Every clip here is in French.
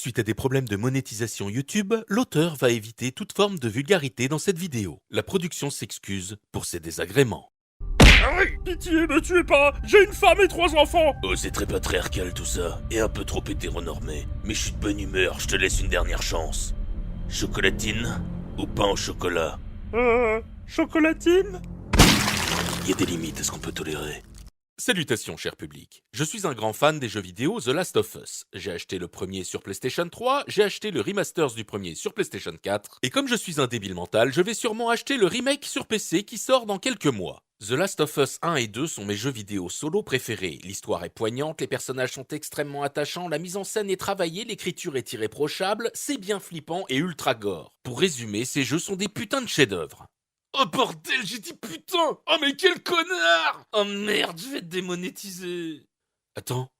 Suite à des problèmes de monétisation YouTube, l'auteur va éviter toute forme de vulgarité dans cette vidéo. La production s'excuse pour ces désagréments. Pitié, me tuez pas. J'ai une femme et 3 enfants. Oh, c'est très patriarcal tout ça, et un peu trop hétéronormé. Mais je suis de bonne humeur, je te laisse une dernière chance. Chocolatine ou pain au chocolat? Chocolatine? Il y a des limites à ce qu'on peut tolérer. Salutations cher public, je suis un grand fan des jeux vidéo The Last of Us. J'ai acheté le premier sur PlayStation 3, j'ai acheté le remasters du premier sur PlayStation 4, et comme je suis un débile mental, je vais sûrement acheter le remake sur PC qui sort dans quelques mois. The Last of Us 1 et 2 sont mes jeux vidéo solo préférés. L'histoire est poignante, les personnages sont extrêmement attachants, la mise en scène est travaillée, l'écriture est irréprochable, c'est bien flippant et ultra gore. Pour résumer, ces jeux sont des putains de chefs-d'œuvre. Oh bordel, j'ai dit putain! Oh mais quel connard! Oh merde, je vais te démonétiser. Attends,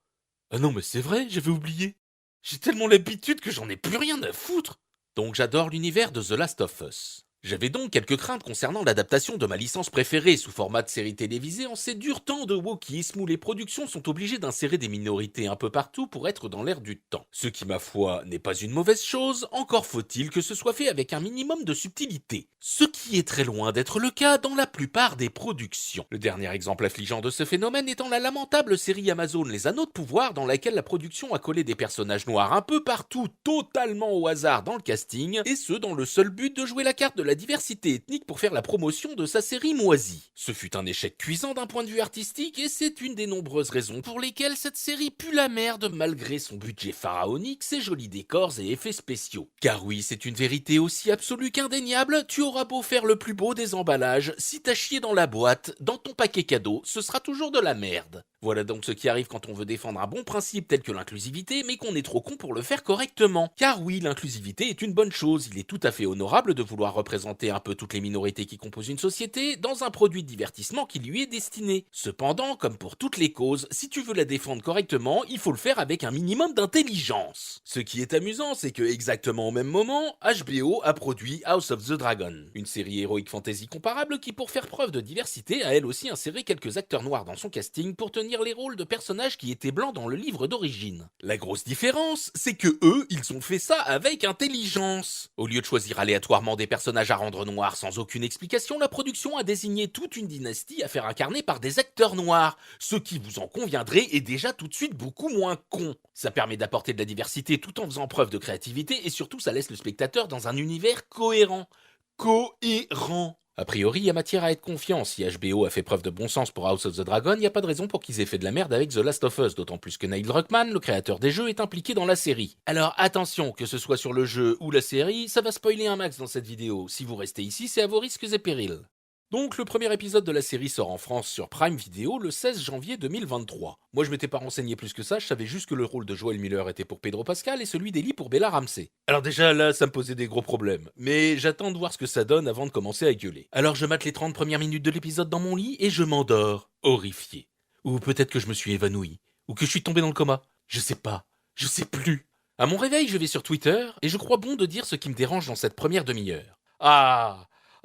ah non mais c'est vrai, j'avais oublié. J'ai tellement l'habitude que j'en ai plus rien à foutre. Donc j'adore l'univers de The Last of Us. J'avais donc quelques craintes concernant l'adaptation de ma licence préférée sous format de série télévisée en ces durs temps de wokisme où les productions sont obligées d'insérer des minorités un peu partout pour être dans l'air du temps. Ce qui, ma foi, n'est pas une mauvaise chose, encore faut-il que ce soit fait avec un minimum de subtilité. Ce qui est très loin d'être le cas dans la plupart des productions. Le dernier exemple affligeant de ce phénomène étant la lamentable série Amazon Les Anneaux de Pouvoir dans laquelle la production a collé des personnages noirs un peu partout, totalement au hasard dans le casting, et ce dans le seul but de jouer la carte de la diversité ethnique pour faire la promotion de sa série moisie. Ce fut un échec cuisant d'un point de vue artistique et c'est une des nombreuses raisons pour lesquelles cette série pue la merde malgré son budget pharaonique, ses jolis décors et effets spéciaux. Car oui, c'est une vérité aussi absolue qu'indéniable, tu auras beau faire le plus beau des emballages, si t'as chié dans la boîte, dans ton paquet cadeau, ce sera toujours de la merde. Voilà donc ce qui arrive quand on veut défendre un bon principe tel que l'inclusivité, mais qu'on est trop con pour le faire correctement. Car oui, l'inclusivité est une bonne chose, il est tout à fait honorable de vouloir représenter un peu toutes les minorités qui composent une société dans un produit de divertissement qui lui est destiné. Cependant, comme pour toutes les causes, si tu veux la défendre correctement, il faut le faire avec un minimum d'intelligence. Ce qui est amusant, c'est que exactement au même moment, HBO a produit House of the Dragon, une série héroïque fantasy comparable qui, pour faire preuve de diversité, a elle aussi inséré quelques acteurs noirs dans son casting pour tenir les rôles de personnages qui étaient blancs dans le livre d'origine. La grosse différence, c'est que eux, ils ont fait ça avec intelligence. Au lieu de choisir aléatoirement des personnages à rendre noirs sans aucune explication, la production a désigné toute une dynastie à faire incarner par des acteurs noirs, ce qui, vous en conviendrez, est déjà tout de suite beaucoup moins con. Ça permet d'apporter de la diversité tout en faisant preuve de créativité et surtout ça laisse le spectateur dans un univers cohérent. Cohérent. A priori, il y a matière à être confiant. Si HBO a fait preuve de bon sens pour House of the Dragon, il n'y a pas de raison pour qu'ils aient fait de la merde avec The Last of Us, d'autant plus que Neil Druckmann, le créateur des jeux, est impliqué dans la série. Alors attention, que ce soit sur le jeu ou la série, ça va spoiler un max dans cette vidéo. Si vous restez ici, c'est à vos risques et périls. Donc le premier épisode de la série sort en France sur Prime Video le 16 janvier 2023. Moi je m'étais pas renseigné plus que ça, je savais juste que le rôle de Joel Miller était pour Pedro Pascal et celui d'Ellie pour Bella Ramsey. Alors déjà là ça me posait des gros problèmes, mais j'attends de voir ce que ça donne avant de commencer à gueuler. Alors je mate les 30 premières minutes de l'épisode dans mon lit et je m'endors, horrifié. Ou peut-être que je me suis évanoui, ou que je suis tombé dans le coma, je sais pas, je sais plus. À mon réveil je vais sur Twitter et je crois bon de dire ce qui me dérange dans cette première demi-heure.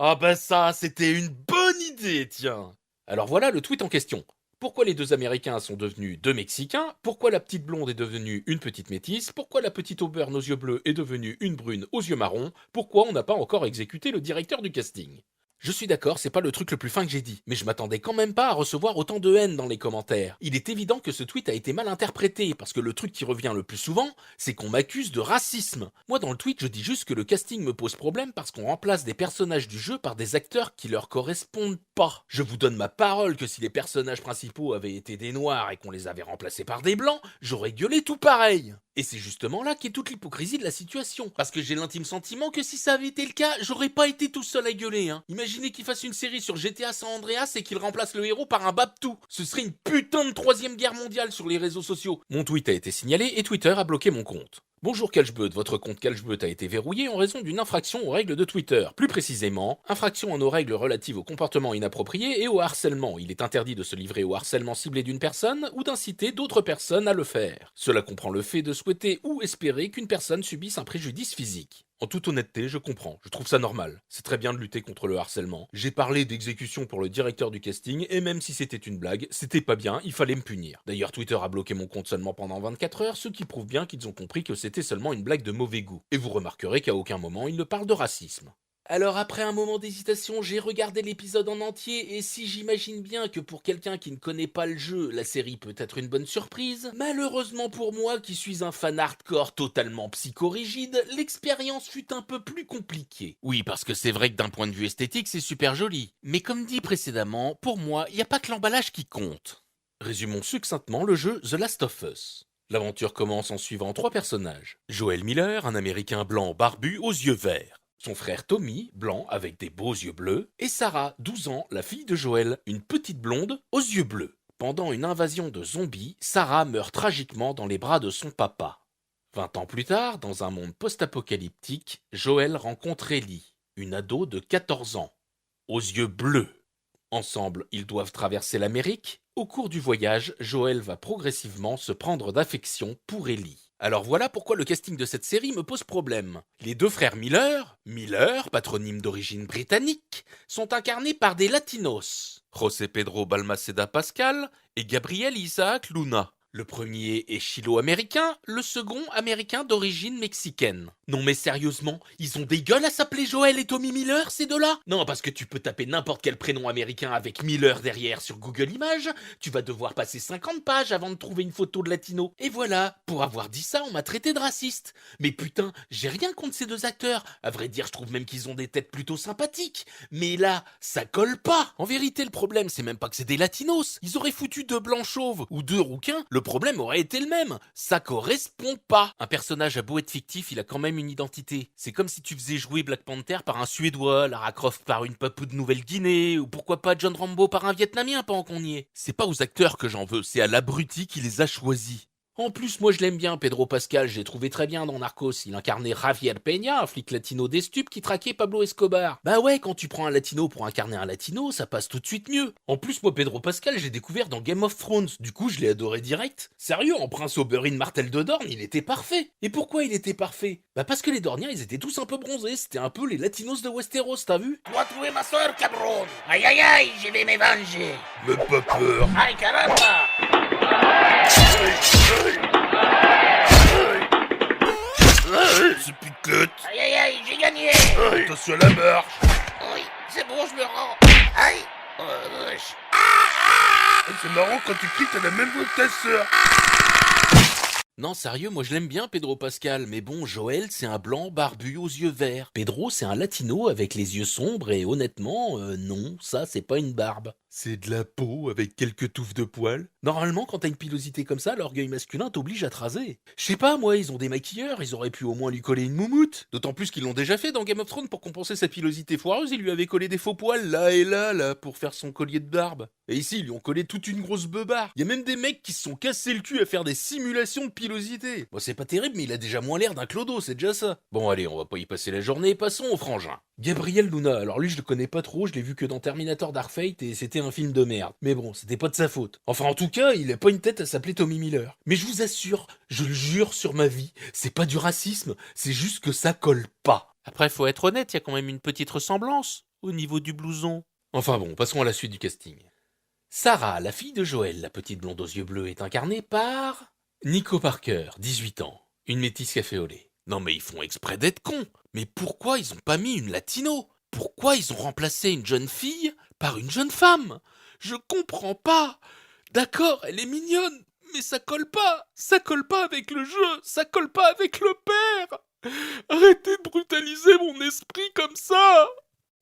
Ah ben ça, c'était une bonne idée, tiens. Alors voilà le tweet en question. Pourquoi les deux Américains sont devenus deux Mexicains? Pourquoi la petite blonde est devenue une petite métisse? Pourquoi la petite auburn aux yeux bleus est devenue une brune aux yeux marrons? Pourquoi on n'a pas encore exécuté le directeur du casting? Je suis d'accord, c'est pas le truc le plus fin que j'ai dit, mais je m'attendais quand même pas à recevoir autant de haine dans les commentaires. Il est évident que ce tweet a été mal interprété, parce que le truc qui revient le plus souvent, c'est qu'on m'accuse de racisme. Moi dans le tweet, je dis juste que le casting me pose problème parce qu'on remplace des personnages du jeu par des acteurs qui leur correspondent pas. Je vous donne ma parole que si les personnages principaux avaient été des noirs et qu'on les avait remplacés par des blancs, j'aurais gueulé tout pareil. Et c'est justement là qu'est toute l'hypocrisie de la situation. Parce que j'ai l'intime sentiment que si ça avait été le cas, j'aurais pas été tout seul à gueuler, hein. Imaginez qu'il fasse une série sur GTA San Andreas et qu'il remplace le héros par un Babtou. Ce serait une putain de 3e guerre mondiale sur les réseaux sociaux. Mon tweet a été signalé et Twitter a bloqué mon compte. Bonjour Calchbeut, votre compte Calchbeut a été verrouillé en raison d'une infraction aux règles de Twitter. Plus précisément, infraction en aux règles relatives au comportement inapproprié et au harcèlement. Il est interdit de se livrer au harcèlement ciblé d'une personne ou d'inciter d'autres personnes à le faire. Cela comprend le fait de souhaiter ou espérer qu'une personne subisse un préjudice physique. En toute honnêteté, je comprends, je trouve ça normal. C'est très bien de lutter contre le harcèlement. J'ai parlé d'exécution pour le directeur du casting, et même si c'était une blague, c'était pas bien, il fallait me punir. D'ailleurs, Twitter a bloqué mon compte seulement pendant 24 heures, ce qui prouve bien qu'ils ont compris que c'était seulement une blague de mauvais goût. Et vous remarquerez qu'à aucun moment il ne parle de racisme. Alors après un moment d'hésitation, j'ai regardé l'épisode en entier et si j'imagine bien que pour quelqu'un qui ne connaît pas le jeu, la série peut être une bonne surprise, malheureusement pour moi qui suis un fan hardcore totalement psychorigide, l'expérience fut un peu plus compliquée. Oui, parce que c'est vrai que d'un point de vue esthétique, c'est super joli. Mais comme dit précédemment, pour moi, il n'y a pas que l'emballage qui compte. Résumons succinctement le jeu The Last of Us. L'aventure commence en suivant 3 personnages. Joel Miller, un Américain blanc barbu aux yeux verts. Son frère Tommy, blanc avec des beaux yeux bleus, et Sarah, 12 ans, la fille de Joel, une petite blonde aux yeux bleus. Pendant une invasion de zombies, Sarah meurt tragiquement dans les bras de son papa. 20 ans plus tard, dans un monde post-apocalyptique, Joel rencontre Ellie, une ado de 14 ans, aux yeux bleus. Ensemble, ils doivent traverser l'Amérique. Au cours du voyage, Joel va progressivement se prendre d'affection pour Ellie. Alors voilà pourquoi le casting de cette série me pose problème. Les 2 frères Miller, patronyme d'origine britannique, sont incarnés par des latinos. José Pedro Balmaceda Pascal et Gabriel Isaac Luna. Le premier est chilo-américain, le second américain d'origine mexicaine. Non mais sérieusement, ils ont des gueules à s'appeler Joel et Tommy Miller, ces deux-là? Non, parce que tu peux taper n'importe quel prénom américain avec Miller derrière sur Google Images, tu vas devoir passer 50 pages avant de trouver une photo de latino. Et voilà, pour avoir dit ça, on m'a traité de raciste. Mais putain, j'ai rien contre ces 2 acteurs. À vrai dire, je trouve même qu'ils ont des têtes plutôt sympathiques. Mais là, ça colle pas. En vérité, le problème, c'est même pas que c'est des latinos. Ils auraient foutu 2 blancs chauves ou 2 rouquins, le problème aurait été le même. Ça correspond pas. Un personnage a beau être fictif, il a quand même une identité. C'est comme si tu faisais jouer Black Panther par un Suédois, Lara Croft par une papou de Nouvelle-Guinée, ou pourquoi pas John Rambo par un Vietnamien pendant qu'on y est. C'est pas aux acteurs que j'en veux, c'est à l'abruti qui les a choisis. En plus, moi je l'aime bien, Pedro Pascal, je l'ai trouvé très bien dans Narcos. Il incarnait Javier Peña, un flic latino des stupes qui traquait Pablo Escobar. Bah ouais, quand tu prends un latino pour incarner un latino, ça passe tout de suite mieux. En plus, moi Pedro Pascal, j'ai découvert dans Game of Thrones, du coup je l'ai adoré direct. Sérieux, en Prince Oberyn Martell de Dorne, il était parfait. Et pourquoi il était parfait? Bah parce que les Dorniens, ils étaient tous un peu bronzés, c'était un peu les latinos de Westeros, t'as vu? Tu as trouvé ma soeur, cabron. Aïe aïe aïe, je vais me venger. Mais pas peur. Aïe caramba. Ce picote. Aïe aïe aïe, j'ai gagné. Attention à la marche. Oui, c'est bon, je me rends. Aïe. Oh, wesh. C'est marrant quand tu cries, t'as la même voix que ta sœur. Non, sérieux, moi je l'aime bien Pedro Pascal, mais bon, Joël c'est un blanc barbu aux yeux verts. Pedro c'est un latino avec les yeux sombres et honnêtement, non, ça c'est pas une barbe. C'est de la peau avec quelques touffes de poils. Normalement, quand t'as une pilosité comme ça, l'orgueil masculin t'oblige à te raser. Je sais pas, moi, ils ont des maquilleurs, ils auraient pu au moins lui coller une moumoute. D'autant plus qu'ils l'ont déjà fait dans Game of Thrones pour compenser sa pilosité foireuse, ils lui avaient collé des faux poils là et là, pour faire son collier de barbe. Et ici, ils lui ont collé toute une grosse beubare. Y a même des mecs qui se sont cassés le cul à faire des simulations de pilosité. Bon, c'est pas terrible, mais il a déjà moins l'air d'un clodo, c'est déjà ça. Bon, allez, on va pas y passer la journée, passons au frangin. Gabriel Luna, alors lui je le connais pas trop, je l'ai vu que dans Terminator Dark Fate et c'était un film de merde. Mais bon, c'était pas de sa faute. Enfin en tout cas, il a pas une tête à s'appeler Tommy Miller. Mais je vous assure, je le jure sur ma vie, c'est pas du racisme, c'est juste que ça colle pas. Après faut être honnête, il y a quand même une petite ressemblance au niveau du blouson. Enfin bon, passons à la suite du casting. Sarah, la fille de Joël, la petite blonde aux yeux bleus, est incarnée par Nico Parker, 18 ans, une métisse café au lait. Non mais ils font exprès d'être cons. Mais pourquoi ils ont pas mis une latino? Pourquoi ils ont remplacé une jeune fille par une jeune femme? Je comprends pas. D'accord, elle est mignonne, mais ça colle pas. Ça colle pas avec le jeu, ça colle pas avec le père. Arrêtez de brutaliser mon esprit comme ça.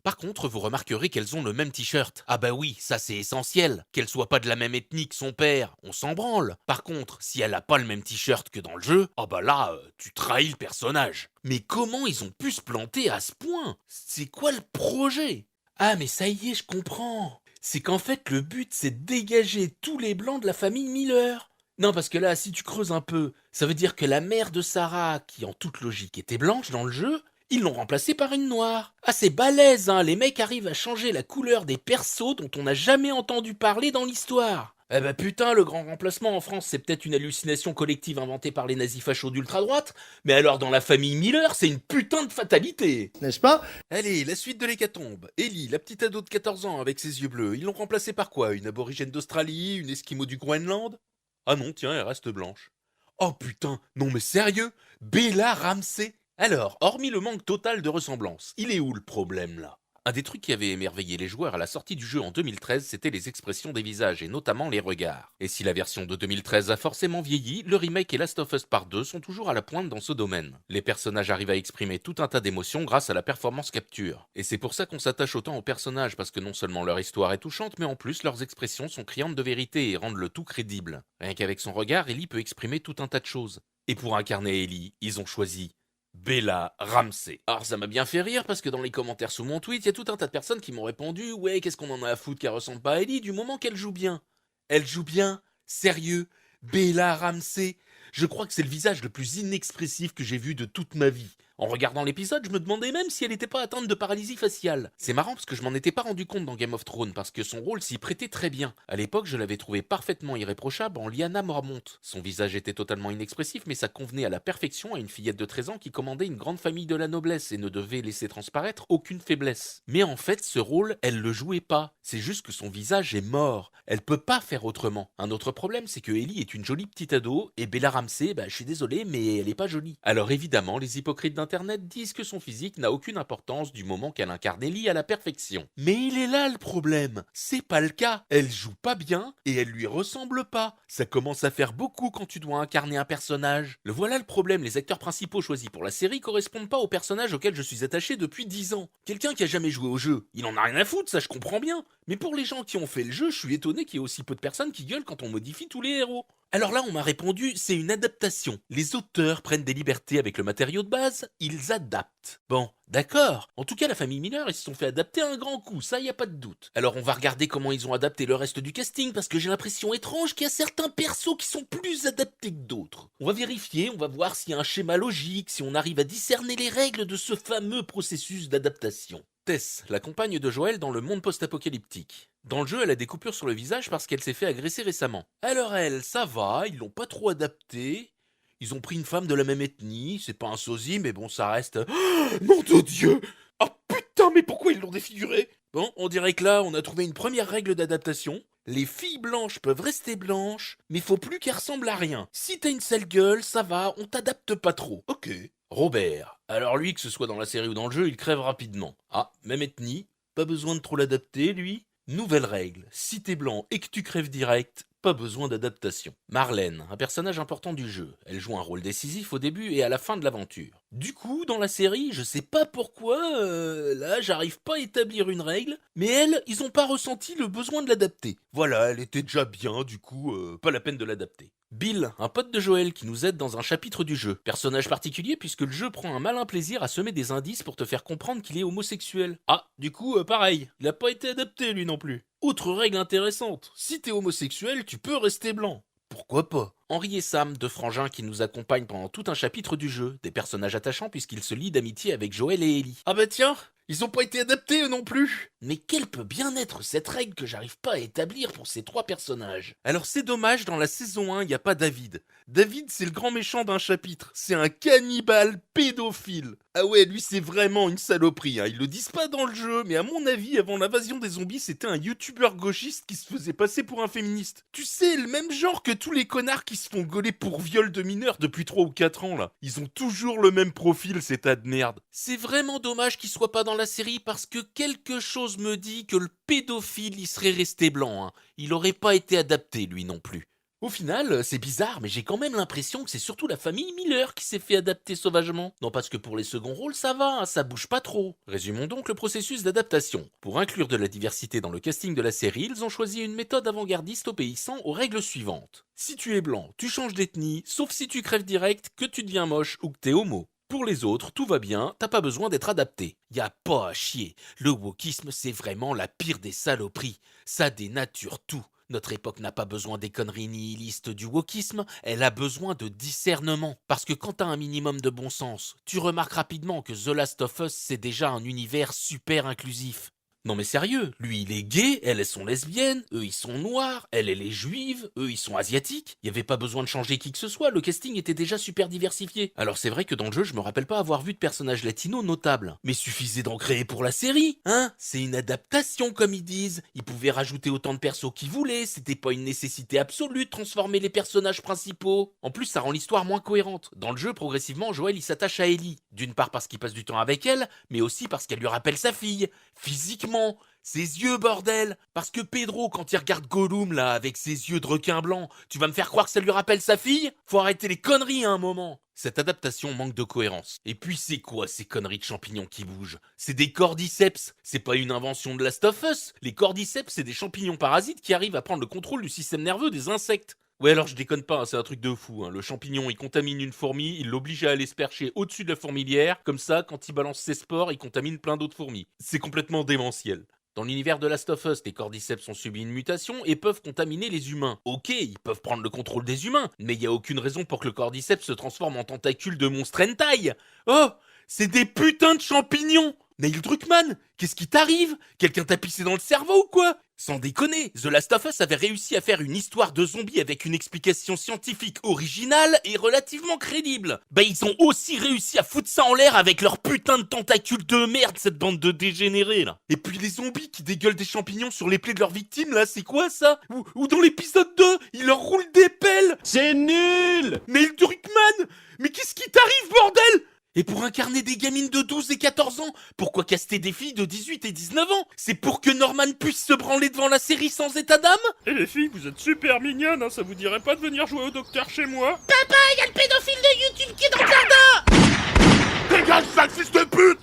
Par contre, vous remarquerez qu'elles ont le même t-shirt. Ah bah oui, ça c'est essentiel. Qu'elle soit pas de la même ethnie que son père, on s'en branle. Par contre, si elle a pas le même t-shirt que dans le jeu, ah bah là, tu trahis le personnage. Mais comment ils ont pu se planter à ce point? C'est quoi le projet? Ah mais ça y est, je comprends. C'est qu'en fait, le but c'est de dégager tous les blancs de la famille Miller. Non, parce que là, si tu creuses un peu, ça veut dire que la mère de Sarah, qui en toute logique était blanche dans le jeu, ils l'ont remplacée par une noire. Ah, c'est balèze, hein, les mecs arrivent à changer la couleur des persos dont on n'a jamais entendu parler dans l'histoire. Eh ben putain, le grand remplacement en France, c'est peut-être une hallucination collective inventée par les nazis fachos d'ultra-droite, mais alors dans la famille Miller, c'est une putain de fatalité. N'est-ce pas? Allez, la suite de l'hécatombe. Ellie, la petite ado de 14 ans avec ses yeux bleus, ils l'ont remplacée par quoi? Une aborigène d'Australie? Une esquimau du Groenland? Ah non, tiens, elle reste blanche. Oh putain, non mais sérieux? Bella Ramsey? Alors, hormis le manque total de ressemblance, il est où le problème là? Un des trucs qui avait émerveillé les joueurs à la sortie du jeu en 2013, c'était les expressions des visages et notamment les regards. Et si la version de 2013 a forcément vieilli, le remake et Last of Us Part 2 sont toujours à la pointe dans ce domaine. Les personnages arrivent à exprimer tout un tas d'émotions grâce à la performance capture. Et c'est pour ça qu'on s'attache autant aux personnages, parce que non seulement leur histoire est touchante, mais en plus leurs expressions sont criantes de vérité et rendent le tout crédible. Rien qu'avec son regard, Ellie peut exprimer tout un tas de choses. Et pour incarner Ellie, ils ont choisi Bella Ramsey. Alors ça m'a bien fait rire parce que dans les commentaires sous mon tweet, il y a tout un tas de personnes qui m'ont répondu « Ouais, qu'est-ce qu'on en a à foutre qu'elle ressemble pas à Ellie du moment qu'elle joue bien ?» Elle joue bien? Sérieux? Bella Ramsey? Je crois que c'est le visage le plus inexpressif que j'ai vu de toute ma vie. En regardant l'épisode, je me demandais même si elle n'était pas atteinte de paralysie faciale. C'est marrant parce que je m'en étais pas rendu compte dans Game of Thrones parce que son rôle s'y prêtait très bien. À l'époque, je l'avais trouvé parfaitement irréprochable en Lyanna Mormont. Son visage était totalement inexpressif mais ça convenait à la perfection à une fillette de 13 ans qui commandait une grande famille de la noblesse et ne devait laisser transparaître aucune faiblesse. Mais en fait, ce rôle, elle le jouait pas. C'est juste que son visage est mort. Elle peut pas faire autrement. Un autre problème, c'est que Ellie est une jolie petite ado et Bella Ramsey, je suis désolé, mais elle est pas jolie. Alors évidemment, les hypocrites d'Internet disent que son physique n'a aucune importance du moment qu'elle incarne Ellie à la perfection. Mais il est là le problème. C'est pas le cas. Elle joue pas bien et elle lui ressemble pas. Ça commence à faire beaucoup quand tu dois incarner un personnage. Le voilà le problème, les acteurs principaux choisis pour la série correspondent pas au personnage auquel je suis attaché depuis 10 ans. Quelqu'un qui a jamais joué au jeu, il en a rien à foutre, ça je comprends bien. Mais pour les gens qui ont fait le jeu, je suis étonné qu'il y ait aussi peu de personnes qui gueulent quand on modifie tous les héros. Alors là, on m'a répondu, c'est une adaptation. Les auteurs prennent des libertés avec le matériau de base, ils adaptent. Bon, d'accord. En tout cas, la famille Miller, ils se sont fait adapter un grand coup, ça y a pas de doute. Alors on va regarder comment ils ont adapté le reste du casting, parce que j'ai l'impression étrange qu'il y a certains persos qui sont plus adaptés que d'autres. On va vérifier, on va voir s'il y a un schéma logique, si on arrive à discerner les règles de ce fameux processus d'adaptation. Tess, la compagne de Joël dans le monde post-apocalyptique. Dans le jeu, elle a des coupures sur le visage parce qu'elle s'est fait agresser récemment. Alors elle, ça va, ils l'ont pas trop adaptée. Ils ont pris une femme de la même ethnie, c'est pas un sosie, mais bon, ça reste... Nom de Dieu! Oh putain, mais pourquoi ils l'ont défiguré? Bon, on dirait que là, on a trouvé une première règle d'adaptation. Les filles blanches peuvent rester blanches, mais faut plus qu'elles ressemblent à rien. Si t'as une sale gueule, ça va, on t'adapte pas trop. Ok. Robert. Alors lui, que ce soit dans la série ou dans le jeu, il crève rapidement. Ah, même ethnie, pas besoin de trop l'adapter, lui. Nouvelle règle, si t'es blanc et que tu crèves direct, pas besoin d'adaptation. Marlène, un personnage important du jeu. Elle joue un rôle décisif au début et à la fin de l'aventure. Du coup, dans la série, je sais pas pourquoi, là, j'arrive pas à établir une règle, mais elle, ils ont pas ressenti le besoin de l'adapter. Voilà, elle était déjà bien, du coup, pas la peine de l'adapter. Bill, un pote de Joël qui nous aide dans un chapitre du jeu. Personnage particulier puisque le jeu prend un malin plaisir à semer des indices pour te faire comprendre qu'il est homosexuel. Ah, du coup, pareil, il a pas été adapté lui non plus. Autre règle intéressante, si t'es homosexuel, tu peux rester blanc. Pourquoi pas? Henri et Sam, deux frangins qui nous accompagnent pendant tout un chapitre du jeu, des personnages attachants puisqu'ils se lient d'amitié avec Joël et Ellie. Ah bah tiens, ils ont pas été adaptés eux non plus. Mais quelle peut bien être cette règle que j'arrive pas à établir pour ces trois personnages? Alors c'est dommage, dans la saison 1, y a pas David. David, c'est le grand méchant d'un chapitre. C'est un cannibale pédophile. Ah ouais, lui c'est vraiment une saloperie, hein. Ils le disent pas dans le jeu, mais à mon avis, avant l'invasion des zombies, c'était un youtubeur gauchiste qui se faisait passer pour un féministe. Tu sais, le même genre que tous les connards qui se font gauler pour viol de mineurs depuis 3 ou 4 ans là. Ils ont toujours le même profil, ces tas de merde. C'est vraiment dommage qu'il soit pas dans la série parce que quelque chose me dit que le pédophile il serait resté blanc, hein. Il aurait pas été adapté lui non plus. Au final, c'est bizarre, mais j'ai quand même l'impression que c'est surtout la famille Miller qui s'est fait adapter sauvagement. Non, parce que pour les seconds rôles, ça va, hein, ça bouge pas trop. Résumons donc le processus d'adaptation. Pour inclure de la diversité dans le casting de la série, ils ont choisi une méthode avant-gardiste obéissant aux règles suivantes. Si tu es blanc, tu changes d'ethnie, sauf si tu crèves direct, que tu deviens moche ou que t'es homo. Pour les autres, tout va bien, t'as pas besoin d'être adapté. Y a pas à chier, le wokisme c'est vraiment la pire des saloperies. Ça dénature tout. Notre époque n'a pas besoin des conneries nihilistes du wokisme, elle a besoin de discernement. Parce que quand t'as un minimum de bon sens, tu remarques rapidement que The Last of Us c'est déjà un univers super inclusif. Non mais sérieux, lui il est gay, elles sont lesbiennes, eux ils sont noirs, elle est juive, eux ils sont asiatiques. Il y avait pas besoin de changer qui que ce soit, le casting était déjà super diversifié. Alors c'est vrai que dans le jeu je me rappelle pas avoir vu de personnages latinos notables. Mais suffisait d'en créer pour la série, hein. C'est une adaptation comme ils disent. Ils pouvaient rajouter autant de persos qu'ils voulaient, c'était pas une nécessité absolue de transformer les personnages principaux. En plus ça rend l'histoire moins cohérente. Dans le jeu progressivement Joël il s'attache à Ellie. D'une part parce qu'il passe du temps avec elle, mais aussi parce qu'elle lui rappelle sa fille. Physiquement. Ses yeux, bordel. Parce que Pedro, quand il regarde Gollum, là, avec ses yeux de requin blanc, tu vas me faire croire que ça lui rappelle sa fille? Faut arrêter les conneries à un moment. Cette adaptation manque de cohérence. Et puis c'est quoi ces conneries de champignons qui bougent? C'est des cordyceps. C'est pas une invention de Last of Us. Les cordyceps, c'est des champignons parasites qui arrivent à prendre le contrôle du système nerveux des insectes. Ouais alors je déconne pas, hein, c'est un truc de fou. Hein. Le champignon il contamine une fourmi, il l'oblige à aller se percher au-dessus de la fourmilière, comme ça quand il balance ses spores il contamine plein d'autres fourmis. C'est complètement démentiel. Dans l'univers de Last of Us, les cordyceps ont subi une mutation et peuvent contaminer les humains. Ok, ils peuvent prendre le contrôle des humains, mais il y a aucune raison pour que le cordyceps se transforme en tentacule de monstre hentai. Oh, c'est des putains de champignons. Neil Druckmann, qu'est-ce qui t'arrive? Quelqu'un t'a pissé dans le cerveau ou quoi? Sans déconner, The Last of Us avait réussi à faire une histoire de zombies avec une explication scientifique originale et relativement crédible. Bah ils ont aussi réussi à foutre ça en l'air avec leur putain de tentacules de merde, cette bande de dégénérés là. Et puis les zombies qui dégueulent des champignons sur les plaies de leurs victimes là, c'est quoi ça? Ou dans l'épisode 2, ils leur roulent des pelles. C'est nul! Neil Druckmann, mais qu'est-ce qui t'arrive bordel? Et pour incarner des gamines de 12 et 14 ans, pourquoi caster des filles de 18 et 19 ans? C'est pour que Norman puisse se branler devant la série sans état d'âme? Et les filles, vous êtes super mignonnes, hein, ça vous dirait pas de venir jouer au docteur chez moi? Il y a le pédophile de YouTube qui est dans le jardin! Dégage, sale fils de pute!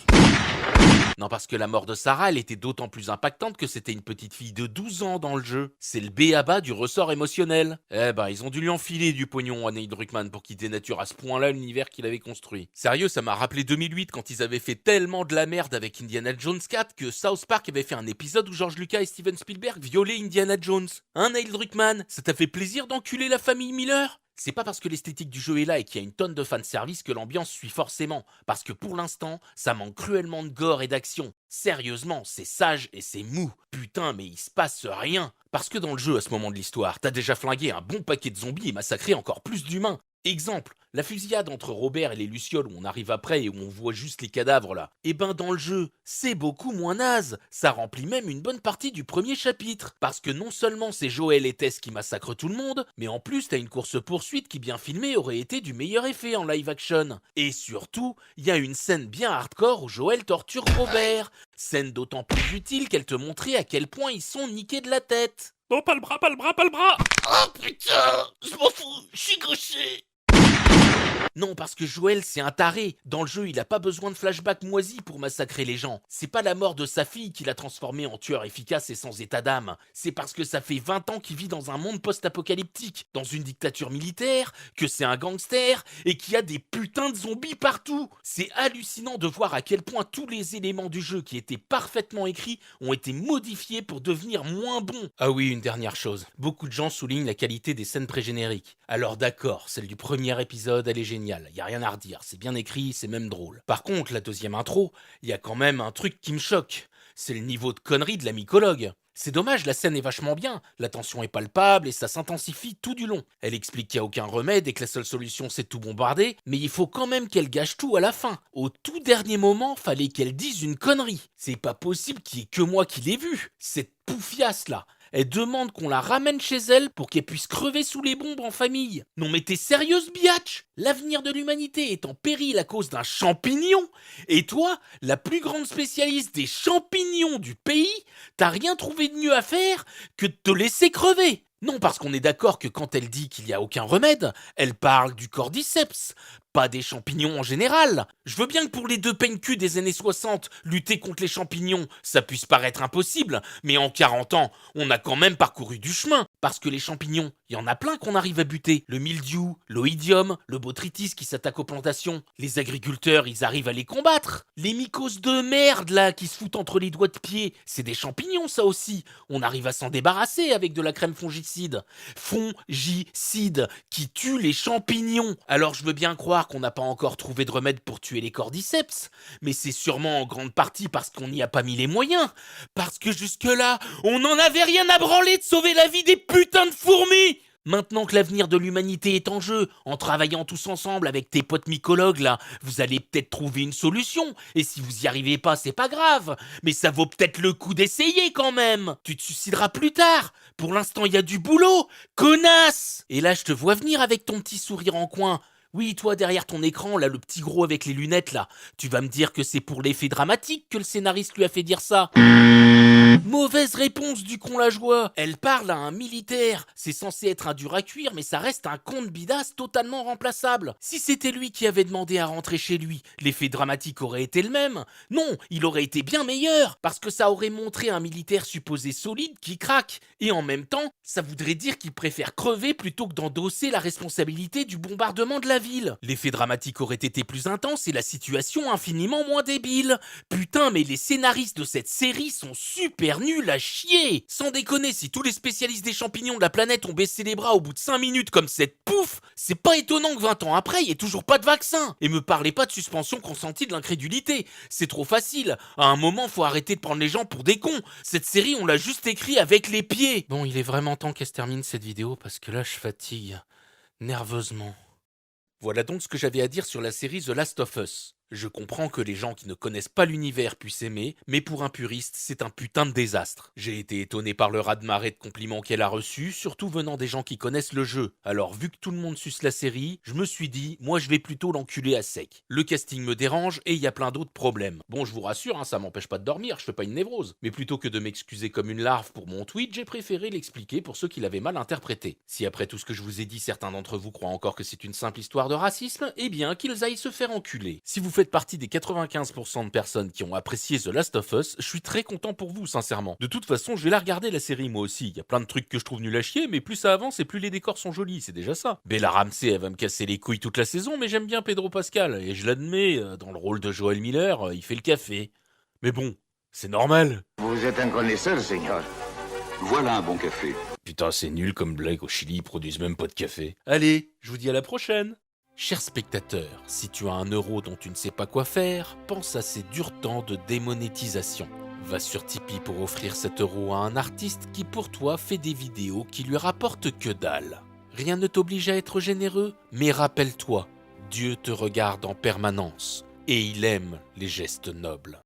Non, parce que la mort de Sarah, elle était d'autant plus impactante que c'était une petite fille de 12 ans dans le jeu. C'est le b.a-ba du ressort émotionnel. Eh ben, ils ont dû lui enfiler du pognon à Neil Druckmann pour qu'il dénature à ce point-là l'univers qu'il avait construit. Sérieux, ça m'a rappelé 2008 quand ils avaient fait tellement de la merde avec Indiana Jones 4 que South Park avait fait un épisode où George Lucas et Steven Spielberg violaient Indiana Jones. Hein, Neil Druckmann? Ça t'a fait plaisir d'enculer la famille Miller? C'est pas parce que l'esthétique du jeu est là et qu'il y a une tonne de fanservice que l'ambiance suit forcément, parce que pour l'instant, ça manque cruellement de gore et d'action. Sérieusement, c'est sage et c'est mou. Putain, mais il se passe rien. Parce que dans le jeu, à ce moment de l'histoire, t'as déjà flingué un bon paquet de zombies et massacré encore plus d'humains. Exemple, la fusillade entre Robert et les Lucioles où on arrive après et où on voit juste les cadavres là. Eh ben dans le jeu, c'est beaucoup moins naze. Ça remplit même une bonne partie du premier chapitre. Parce que non seulement c'est Joël et Tess qui massacrent tout le monde, mais en plus t'as une course-poursuite qui bien filmée aurait été du meilleur effet en live action. Et surtout, il y a une scène bien hardcore où Joël torture Robert. Scène d'autant plus utile qu'elle te montrait à quel point ils sont niqués de la tête. Non, pas le bras, pas le bras, pas le bras! Oh putain! Je m'en fous, je suis gaucher! Non, parce que Joël, c'est un taré. Dans le jeu, il a pas besoin de flashback moisi pour massacrer les gens. C'est pas la mort de sa fille qui l'a transformé en tueur efficace et sans état d'âme. C'est parce que ça fait 20 ans qu'il vit dans un monde post-apocalyptique, dans une dictature militaire, que c'est un gangster et qu'il y a des putains de zombies partout. C'est hallucinant de voir à quel point tous les éléments du jeu qui étaient parfaitement écrits ont été modifiés pour devenir moins bons. Ah oui, une dernière chose. Beaucoup de gens soulignent la qualité des scènes pré-génériques. Alors d'accord, celle du premier épisode, elle est géniale. Y a rien à redire, c'est bien écrit, c'est même drôle. Par contre, la deuxième intro, y a quand même un truc qui me choque. C'est le niveau de connerie de la mycologue. C'est dommage, la scène est vachement bien, la tension est palpable et ça s'intensifie tout du long. Elle explique qu'il n'y a aucun remède et que la seule solution c'est de tout bombarder, mais il faut quand même qu'elle gâche tout à la fin. Au tout dernier moment, fallait qu'elle dise une connerie. C'est pas possible qu'il y ait que moi qui l'ai vue, cette poufiasse là. Elle demande qu'on la ramène chez elle pour qu'elle puisse crever sous les bombes en famille. Non mais t'es sérieuse, biatch? L'avenir de l'humanité est en péril à cause d'un champignon? Et toi, la plus grande spécialiste des champignons du pays, t'as rien trouvé de mieux à faire que de te laisser crever? Non, parce qu'on est d'accord que quand elle dit qu'il n'y a aucun remède, elle parle du cordyceps, pas des champignons en général. Je veux bien que pour les deux peine-cul des années 60, lutter contre les champignons, ça puisse paraître impossible, mais en 40 ans, on a quand même parcouru du chemin. Parce que les champignons, Il y en a plein qu'on arrive à buter. Le mildiou, l'oïdium, le botrytis qui s'attaque aux plantations. Les agriculteurs, ils arrivent à les combattre. Les mycoses de merde, là, qui se foutent entre les doigts de pied, c'est des champignons, ça aussi. On arrive à s'en débarrasser avec de la crème fongicide. Fongicide, qui tue les champignons. Alors je veux bien croire qu'on n'a pas encore trouvé de remède pour tuer les cordyceps, mais c'est sûrement en grande partie parce qu'on n'y a pas mis les moyens. Parce que jusque-là, on n'en avait rien à branler de sauver la vie des putains de fourmis. Maintenant que l'avenir de l'humanité est en jeu, en travaillant tous ensemble avec tes potes mycologues là, vous allez peut-être trouver une solution. Et si vous y arrivez pas, c'est pas grave. Mais ça vaut peut-être le coup d'essayer quand même. Tu te suicideras plus tard. Pour l'instant, il y a du boulot. Connasse! Et là, je te vois venir avec ton petit sourire en coin. Oui, toi, derrière ton écran, là, le petit gros avec les lunettes, là. Tu vas me dire que c'est pour l'effet dramatique que le scénariste lui a fait dire ça. Mauvaise réponse du con la joie. Elle parle à un militaire. C'est censé être un dur à cuire, mais ça reste un con de bidasse totalement remplaçable. Si c'était lui qui avait demandé à rentrer chez lui, l'effet dramatique aurait été le même. Non, il aurait été bien meilleur, parce que ça aurait montré un militaire supposé solide qui craque. Et en même temps, ça voudrait dire qu'il préfère crever plutôt que d'endosser la responsabilité du bombardement de la ville. L'effet dramatique aurait été plus intense et la situation infiniment moins débile. Putain, mais les scénaristes de cette série sont super nuls à chier. Sans déconner, si tous les spécialistes des champignons de la planète ont baissé les bras au bout de 5 minutes comme cette pouf, c'est pas étonnant que 20 ans après, il y ait toujours pas de vaccin. Et me parlez pas de suspension consentie de l'incrédulité. C'est trop facile. À un moment, faut arrêter de prendre les gens pour des cons. Cette série, on l'a juste écrit avec les pieds. Bon, il est vraiment temps qu'elle se termine cette vidéo parce que là, je fatigue nerveusement. Voilà donc ce que j'avais à dire sur la série The Last of Us. Je comprends que les gens qui ne connaissent pas l'univers puissent aimer, mais pour un puriste, c'est un putain de désastre. J'ai été étonné par le raz-de-marée de compliments qu'elle a reçus, surtout venant des gens qui connaissent le jeu. Alors vu que tout le monde suce la série, je me suis dit, moi je vais plutôt l'enculer à sec. Le casting me dérange et il y a plein d'autres problèmes. Bon, je vous rassure, ça m'empêche pas de dormir, je fais pas une névrose. Mais plutôt que de m'excuser comme une larve pour mon tweet, j'ai préféré l'expliquer pour ceux qui l'avaient mal interprété. Si après tout ce que je vous ai dit, certains d'entre vous croient encore que c'est une simple histoire de racisme, eh bien qu'ils aillent se faire enculer. Si vous faites partie des 95% de personnes qui ont apprécié The Last of Us, je suis très content pour vous, sincèrement. De toute façon, je vais la regarder la série moi aussi. Il y a plein de trucs que je trouve nuls à chier, mais plus ça avance et plus les décors sont jolis, c'est déjà ça. Bella Ramsey, elle va me casser les couilles toute la saison, mais j'aime bien Pedro Pascal, et je l'admets, dans le rôle de Joel Miller, il fait le café. Mais bon, c'est normal. Vous êtes un connaisseur, Seigneur. Voilà un bon café. Putain, c'est nul comme blague, au Chili, ils produisent même pas de café. Allez, je vous dis à la prochaine. Cher spectateur, si tu as un euro dont tu ne sais pas quoi faire, pense à ces durs temps de démonétisation. Va sur Tipeee pour offrir cet euro à un artiste qui pour toi fait des vidéos qui lui rapportent que dalle. Rien ne t'oblige à être généreux, mais rappelle-toi, Dieu te regarde en permanence et il aime les gestes nobles.